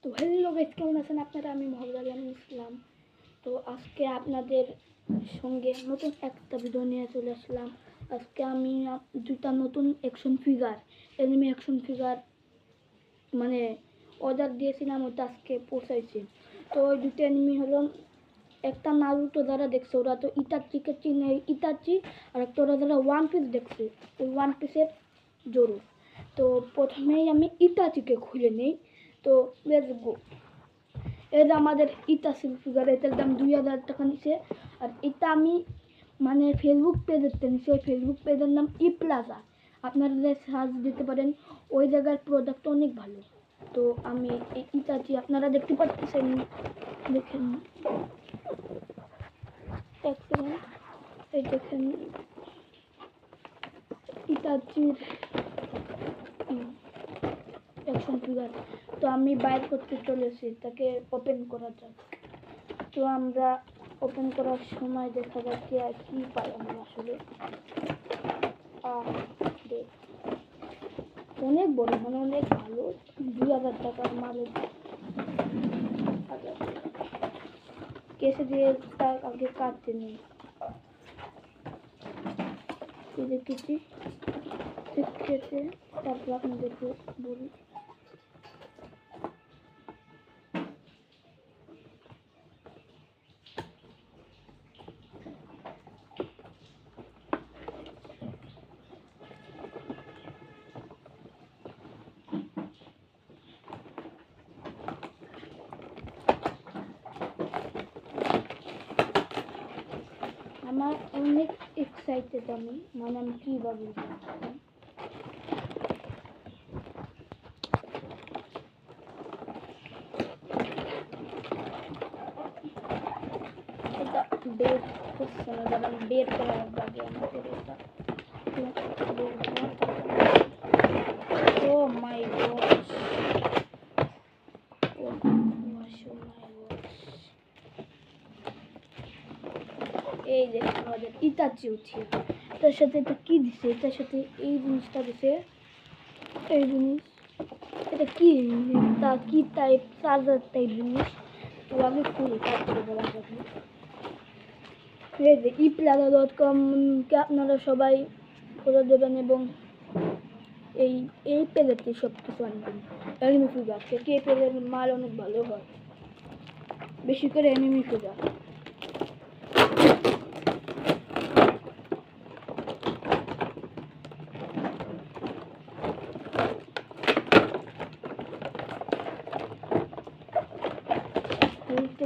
তো hello guys, কেমন আছেন আপনারা? আমি মোহাম্মদ আলী ইসলাম। তো আজকে আপনাদের সঙ্গে নতুন একটা ভিডিও নিয়ে চলে আসলাম। আজকে আমি দুটা নতুন এনিমি অ্যাকশন ফিগার মানে অর্ডার দিয়েছিলাম, ওটা আজকে পৌঁছাইছে। তো ওই দুটো এনিমি হলো, একটা নারুটো যারা দেখছে ওরা তো ইতাচিকে চিনে, ইতাচি, আর একটা ওরা যারা ওয়ান পিস দেখছে ওই ওয়ান পিসের জরুর। তো প্রথমেই আমি ইতাচিকে খুলে নিই। তো লেটস গো। এটা আমাদের ইতাচির ফিগার, এটার দাম 2000 টাকা নিচ্ছে। আর এটা আমি মানে ফেসবুক পেজের নিচ্ছি, ওই ফেসবুক পেজের নাম ই প্লাজা। আপনারা সার্চ দিতে পারেন, ওই জায়গার প্রোডাক্ট অনেক ভালো। তো আমি এই ইতাচি আপনারা দেখতে পাচ্ছেন, দেখেন এক সেকেন্ড, এই দেখেন ইতাচির অ্যাকশন ফিগার। তো আমি বাইর করতে চলেছি, তাকে ওপেন করা যাক। তো আমরা ওপেন করার সময় দেখা যাচ্ছে আর কি পাই আমরা আসলে অনেক বড়, মানে অনেক ভালো। 2000 টাকার মাল কেসে দিয়ে তার আগে কাটতে নেই দেখেছি খেতে। তারপর আপনাদেরকে বলি আমার অনেক এক্সাইটেড আমি, মানে আমি কীভাবে এটা বের হচ্ছে না, যারা বের করার আগে আমাদের এটা ও মাই গড, এই যে আমাদের ইতাচি উঠিয়ে, তার সাথে এটা কি দিছে, এটার সাথে এই জিনিসটা দিছে, এই জিনিস এটা কি, তা কি টাইপ চার্জার টাইপ জিনিস। তো আমি খুলি, তারপরে বলা যাবে। এই যে iplaza.com-কে আপনারা সবাই ফলো দেবেন এবং এই পেজেতে সব কিছু আনবেন। এনিমি ফিগার থেকে এই পেজের মাল অনেক ভালো হয়, বেশি করে এনিমি ফিগার।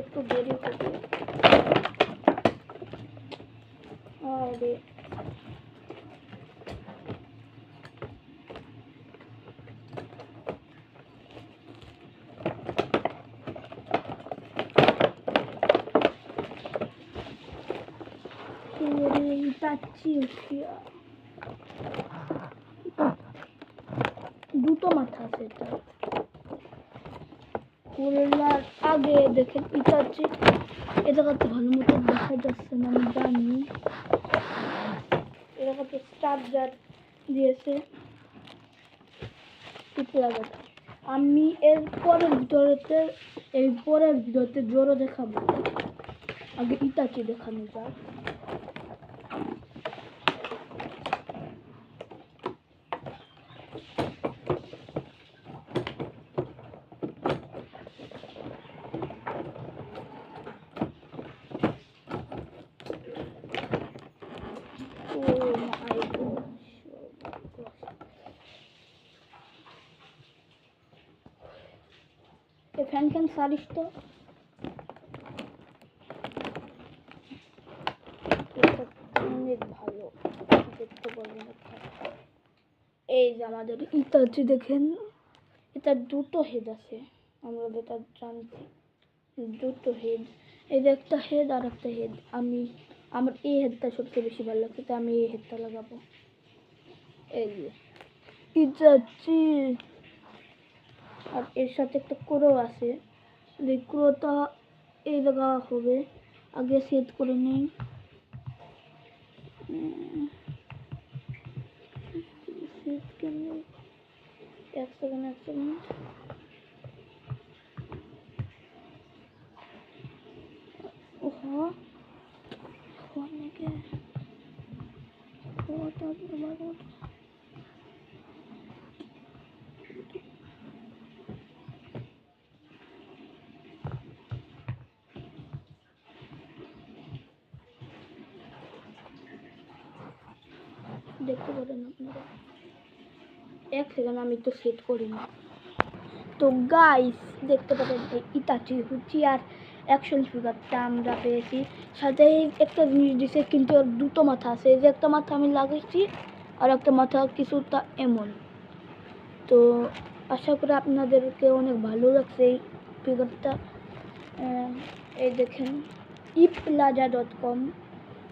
একটু দেরি হবে, আরে দুটো মাথা আছে এটা। খুলনার আগে দেখেন ইতাচি, এ জায়গাতে ভালো মতো দেখা যাচ্ছে না আমি জানি। এ জায়গাতে চার্জার দিয়েছে ইপ্লাজাটা। আমি এর পরের ভিডিওতে জোরও দেখাবো, আগে ইতাচি দেখানো যাক। ফ্যান সারিস তো, অনেক ভালো দেখতে পারবেন। এই যে আমাদের ইতাচি দেখেন, এটা দুটো হেড আছে, আমরা যেটা জানছি দুটো হেড। এই যে একটা হেড আর একটা হেড, আমার এই হেডটা সবচেয়ে বেশি ভালো লাগছে, তাই আমি এই হেডটা লাগাবো। এই যে ইতাচি, আর এর সাথে একটা ক্রো আছে, এই ক্রোটা এই জায়গা হবে, আগে সেট করে নিই। এক সেকেন্ড অনেকে দেখতে পারেন আপনারা। এক সেকেন্ড, আমি তো সেট করি না। তো গাইস দেখতে পারেন এই ইতাচি হুচি আর অ্যাকশন ফিগারটা আমরা পেয়েছি। সাথে একটা জিনিস দিছে, কিন্তু ওর দুটো মাথা আছে। এই যে একটা মাথা আমি লাগাইছি আর একটা মাথা কিছুটা এমন। তো আশা করি আপনাদেরকে অনেক ভালো লাগছে এই ফিগারটা। এই দেখেন eplaza.com,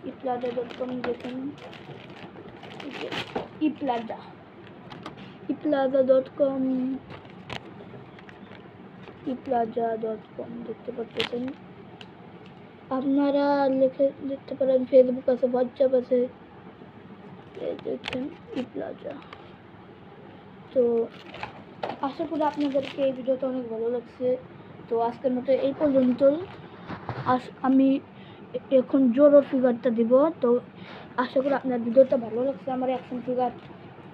eplaza.com দেখেন, eplaza.com দেখতে পাচ্ছেন আপনারা। লিখে দেখতে পারেন, ফেসবুক আছে, হোয়াটসঅ্যাপ আছে, দেখছেন eplaza। তো আশা করি আপনাদেরকে এই ভিডিওটা অনেক ভালো লাগছে। তো আজকের মতো এই পর্যন্তই। আমি এখন জোরো ফিগারটা দিব। তো আশা করি আপনার ভিডিওটা ভালো লাগছে। আমার অ্যাকশন ফিগার,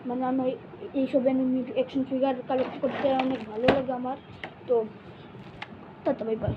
মানে আমার এইসব অ্যাকশন ফিগার কালেক্ট করতে অনেক ভালো লাগে আমার। তো টাটা, বাই বাই।